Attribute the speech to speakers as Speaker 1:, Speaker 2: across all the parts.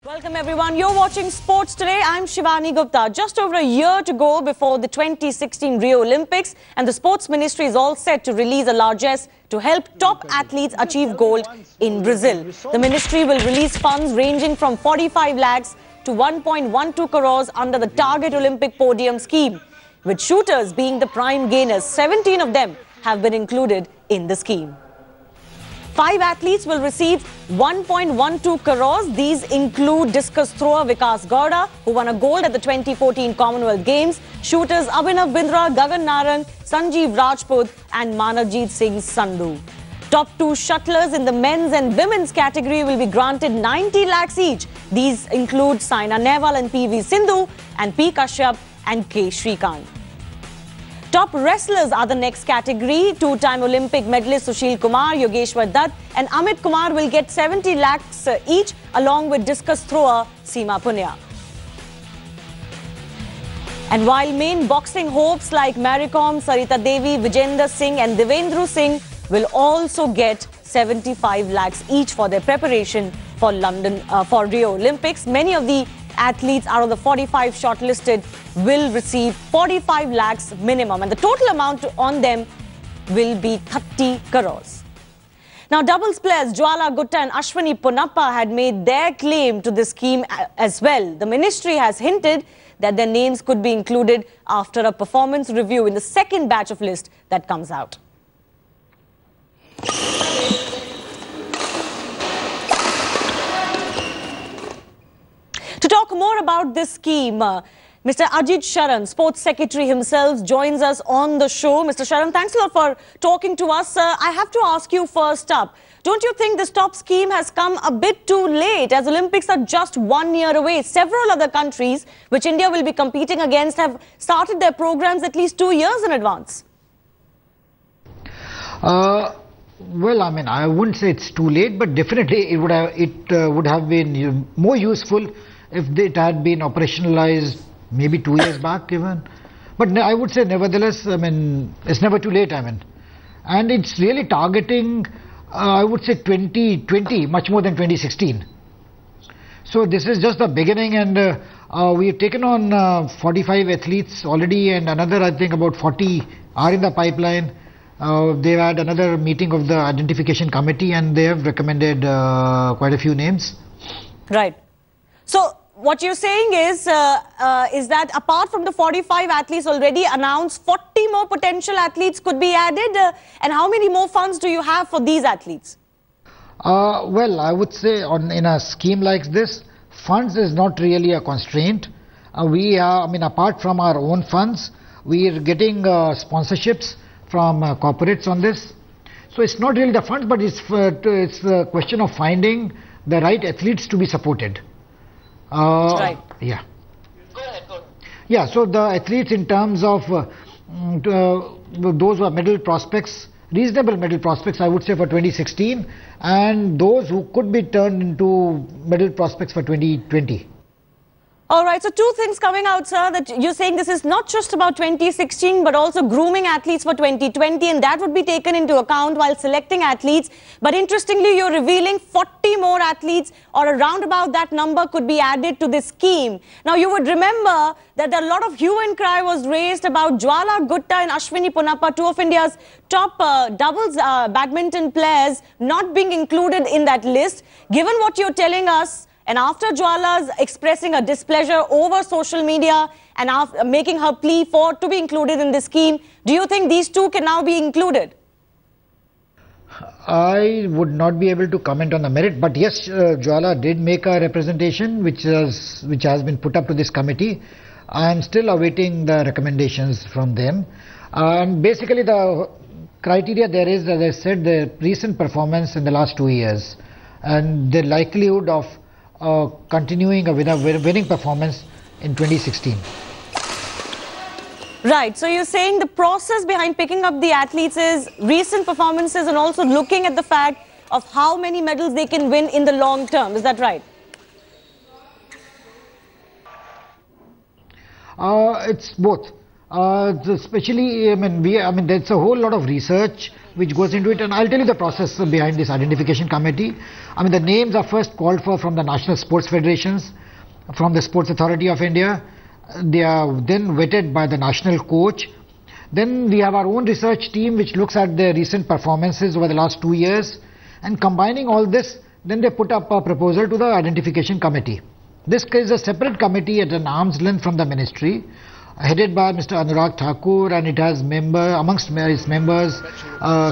Speaker 1: Welcome everyone. You're watching Sports Today. I'm Shivani Gupta. Just over a year to go before the 2016 Rio Olympics, and the Sports Ministry is all set to release a largesse to help top athletes achieve gold in Brazil. The ministry will release funds ranging from 45 lakhs to 1.12 crores under the Target Olympic Podium scheme, with shooters being the prime gainers. 17 of them have been included in the scheme. 5 athletes will receive 1.12 crores. These include discus thrower Vikas Gowda, who won a gold at the 2014 Commonwealth Games, shooters Abhinav Bindra, Gagan Narang, Sanjeev Rajput and Manavjeet Singh Sandhu. Top 2 shuttlers in the men's and women's category will be granted 90 lakhs each. These include Saina Nehwal and PV Sindhu, and P. Kashyap and K. Shrikant. Top wrestlers are the next category. 2-time Olympic medalist Sushil Kumar, Yogeshwar Dutt and Amit Kumar will get 70 lakhs each, along with discus thrower Seema Punya. And while main boxing hopes like Mary Kom, Sarita Devi, Vijender Singh and Devendra Singh will also get 75 lakhs each for their preparation for for Rio Olympics. Many of the athletes out of the 45 shortlisted will receive 45 lakhs minimum, and the total amount on them will be 30 crores. Now, doubles players Jwala Gutta and Ashwini Ponappa had made their claim to this scheme as well. The ministry has hinted that their names could be included after a performance review in the second batch of list that comes out. To talk more about this scheme, Mr. Ajit Sharan, Sports Secretary himself, joins us on the show. Mr. Sharan, thanks a lot for talking to us. I have to ask you first up, don't you think this top scheme has come a bit too late, as Olympics are just 1 year away? Several other countries, which India will be competing against, have started their programs at least 2 years in advance.
Speaker 2: Well, I mean, I wouldn't say it's too late, but definitely it would have been more useful if it had been operationalized maybe 2 years back even. But I would say nevertheless, I mean, it's never too late, I mean. And it's really targeting, I would say 2020, much more than 2016. So this is just the beginning, and we have taken on 45 athletes already, and another, I think, about 40 are in the pipeline. They've had another meeting of the identification committee, and they have recommended quite a few names.
Speaker 1: Right. So what you're saying is that apart from the 45 athletes already announced, 40 more potential athletes could be added. And how many more funds do you have for these athletes?
Speaker 2: Well, I would say in a scheme like this, funds is not really a constraint. I mean, apart from our own funds, we are getting sponsorships from corporates on this. So it's not really the funds, but it's a question of finding the right athletes to be supported.
Speaker 1: Right.
Speaker 2: Yeah. Go ahead. Yeah, so the athletes in terms of those who are medal prospects, reasonable medal prospects, I would say, for 2016, and those who could be turned into medal prospects for 2020.
Speaker 1: All right, so 2 things coming out, sir, that you're saying this is not just about 2016, but also grooming athletes for 2020, and that would be taken into account while selecting athletes. But interestingly, you're revealing 40 more athletes, or around about that number, could be added to this scheme. Now, you would remember that a lot of hue and cry was raised about Jwala Gutta and Ashwini Ponappa, 2 of India's top doubles badminton players, not being included in that list. Given what you're telling us, and after Jwala's expressing a displeasure over social media and making her plea to be included in this scheme, do you think these 2 can now be included?
Speaker 2: I would not be able to comment on the merit, but yes, Jwala did make a representation which has been put up to this committee. I am still awaiting the recommendations from them. And basically the criteria there is, as I said, the recent performance in the last 2 years and the likelihood of continuing with a winning performance in 2016.
Speaker 1: Right, so you're saying the process behind picking up the athletes is recent performances and also looking at the fact of how many medals they can win in the long term. Is that right?
Speaker 2: It's both. Especially, I mean, there's a whole lot of research which goes into it, and I'll tell you the process behind this identification committee. I mean, the names are first called for from the national sports federations, from the Sports Authority of India. They are then vetted by the national coach. Then we have our own research team which looks at their recent performances over the last 2 years, and combining all this, then they put up a proposal to the identification committee. This is a separate committee at an arm's length from the ministry, headed by Mr. Anurag Thakur, and it has amongst its members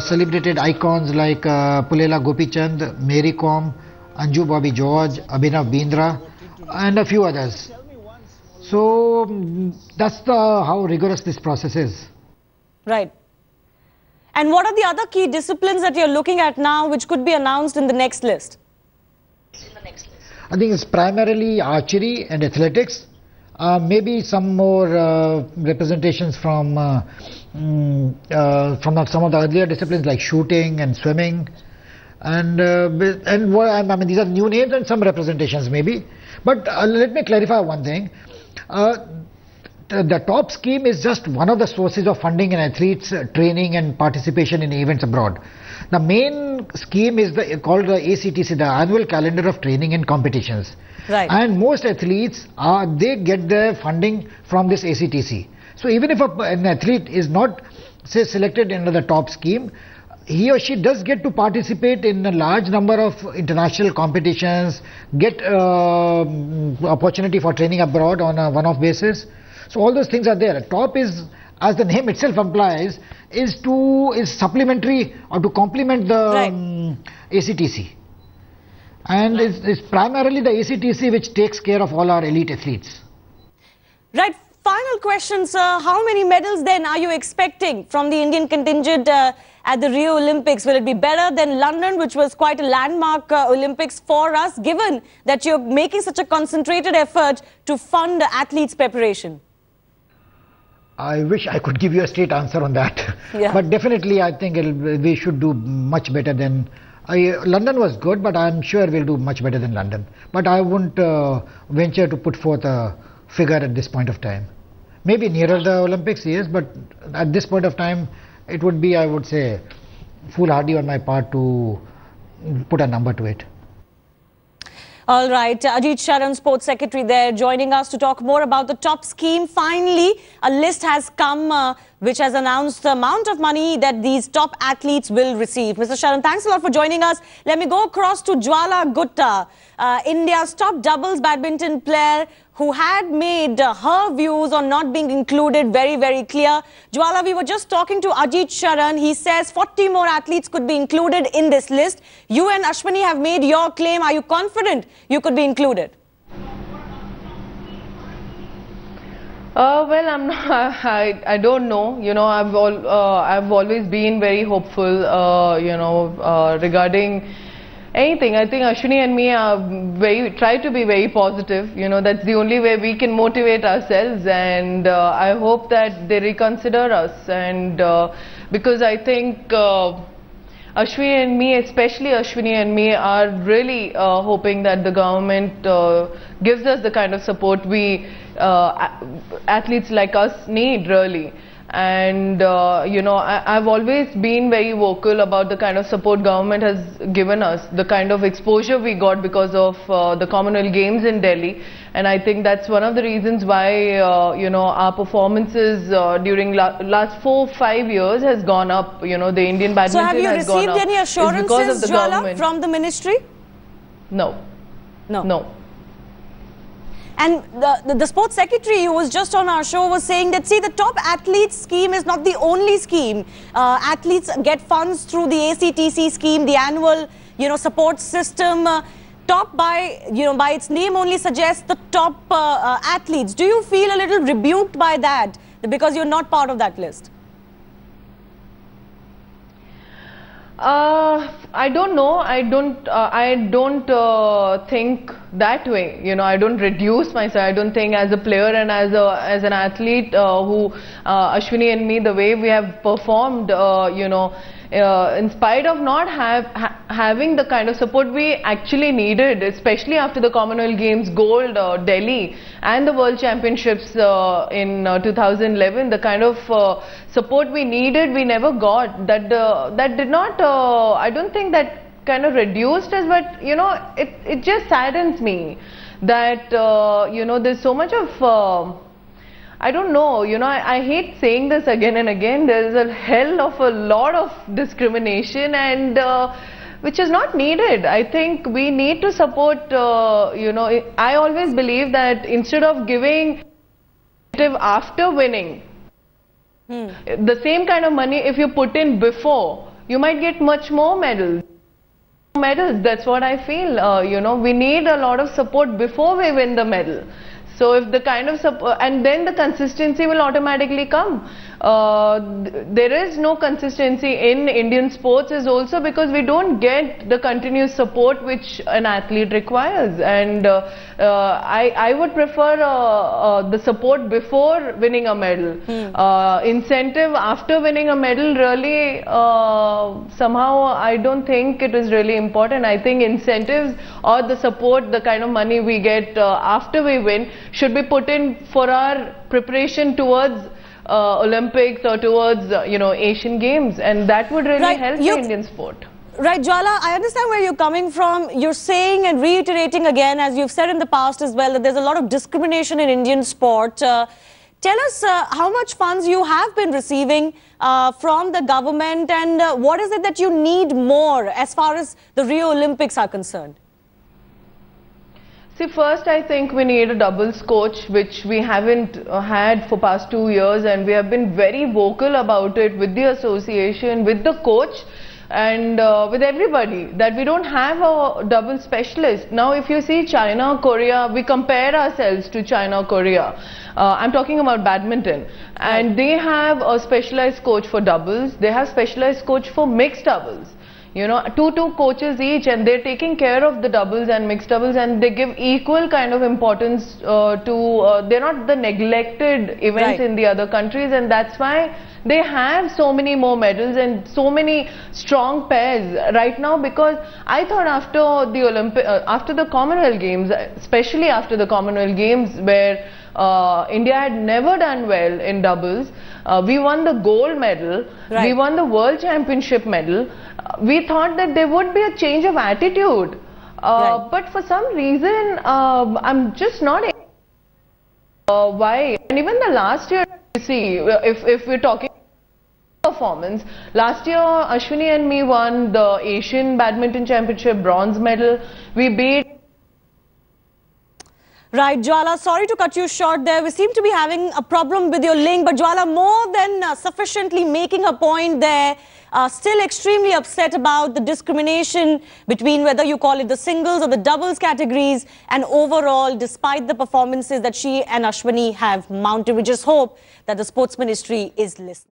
Speaker 2: celebrated icons like Pulela Gopichand, Mary Kom, Anju Bobby George, Abhinav Bindra, and a few others. So that's how rigorous this process is.
Speaker 1: Right. And what are the other key disciplines that you're looking at now which could be announced in the next list?
Speaker 2: I think it's primarily archery and athletics. Maybe some more representations from some of the earlier disciplines like shooting and swimming, and I mean, these are new names and some representations maybe. But let me clarify one thing. The top scheme is just one of the sources of funding in athletes' training and participation in events abroad. The main scheme is called the ACTC, the Annual Calendar of Training and Competitions.
Speaker 1: Right.
Speaker 2: And most athletes, they get their funding from this ACTC. So even if an athlete is not, say, selected under the top scheme, he or she does get to participate in a large number of international competitions, get opportunity for training abroad on a one-off basis. So all those things are there. Top is, as the name itself implies, is supplementary or to complement the ACTC. And it's primarily the ACTC which takes care of all our elite athletes.
Speaker 1: Right. Final question, sir. How many medals then are you expecting from the Indian contingent at the Rio Olympics? Will it be better than London, which was quite a landmark Olympics for us, given that you're making such a concentrated effort to fund athletes' preparation?
Speaker 2: I wish I could give you a straight answer on that.
Speaker 1: Yeah.
Speaker 2: But definitely I think we should do much better than... London was good, but I'm sure we'll do much better than London. But I won't venture to put forth a figure at this point of time. Maybe nearer the Olympics, yes, but at this point of time, it would be, I would say, foolhardy on my part to put a number to it.
Speaker 1: All right, Ajit Sharan, Sports Secretary there, joining us to talk more about the top scheme. Finally, a list has come which has announced the amount of money that these top athletes will receive. Mr. Sharan, thanks a lot for joining us. Let me go across to Jwala Gutta, India's top doubles badminton player, who had made her views on not being included very, very clear. Jwala, we were just talking to Ajit Sharan. He says 40 more athletes could be included in this list. You and Ashwini have made your claim. Are you confident you could be included?
Speaker 3: Well, I'm not. I don't know. You know, I've always been very hopeful. Regarding anything. I think Ashwini and me try to be very positive. You know, that's the only way we can motivate ourselves, and I hope that they reconsider us. And because I think Ashwini and me, especially Ashwini and me, are really hoping that the government gives us the kind of support we athletes like us need, really. And I've always been very vocal about the kind of support government has given us, the kind of exposure we got because of the Commonwealth Games in Delhi. And I think that's one of the reasons why our performances during last 4-5 years has gone up. You know, the Indian badminton has gone up.
Speaker 1: So have you received any assurances, Jwala, from the ministry?
Speaker 3: No. No.
Speaker 1: And the sports secretary who was just on our show was saying that, see, the top athletes scheme is not the only scheme. Athletes get funds through the ACTC scheme, the annual, support system. Top by its name only suggests the top athletes. Do you feel a little rebuked by that because you're not part of that list?
Speaker 3: I don't know. I don't think that way. You know, I don't reduce myself. I don't think as a player and as an athlete who Ashwini and me, the way we have performed, in spite of not having the kind of support we actually needed, especially after the Commonwealth Games gold, Delhi, and the World Championships in 2011, the kind of support we needed, we never got. That did not, I don't think that kind of reduced us, but you know, it just saddens me that you know, there's so much of I don't know, you know, I hate saying this again and again. There's a hell of a lot of discrimination, and which is not needed. I think we need to support, you know, I always believe that instead of giving after winning, the same kind of money if you put in before, you might get much more medals. That's what I feel. You know, we need a lot of support before we win the medal. So if the kind of support, and then the consistency will automatically come. There is no consistency in Indian sports is also because we don't get the continuous support which an athlete requires. And I would prefer the support before winning a medal. Incentive after winning a medal really somehow I don't think it is really important. I think incentives or the support, the kind of money we get after we win should be put in for our preparation towards Olympics or towards you know, Asian Games, and that would really help the Indian sport.
Speaker 1: Right, Jwala, I understand where you're coming from. You're saying and reiterating again, as you've said in the past as well, that there's a lot of discrimination in Indian sport. Tell us how much funds you have been receiving from the government, and what is it that you need more as far as the Rio Olympics are concerned?
Speaker 3: See, first I think we need a doubles coach, which we haven't had for past 2 years, and we have been very vocal about it with the association, with the coach, and with everybody, that we don't have a double specialist. Now if you see China, Korea, we compare ourselves to China, Korea. I'm talking about badminton, and they have a specialized coach for doubles, they have specialized coach for mixed doubles. You know, two coaches each, and they're taking care of the doubles and mixed doubles, and they give equal kind of importance to, they're not the neglected events in the other countries, and that's why they have so many more medals and so many strong pairs right now. Because I thought after the after the Commonwealth Games, especially after the Commonwealth Games where India had never done well in doubles, we won the gold medal, we won the World Championship medal. We thought that there would be a change of attitude, but for some reason I'm just not why. And even the last year, you see, if we're talking performance, last year Ashwini and me won the Asian Badminton Championship bronze medal. We beat.
Speaker 1: Right, Jwala, sorry to cut you short there. We seem to be having a problem with your link, but Jwala, more than sufficiently making a point there, still extremely upset about the discrimination between whether you call it the singles or the doubles categories, and overall, despite the performances that she and Ashwini have mounted. We just hope that the Sports Ministry is listening.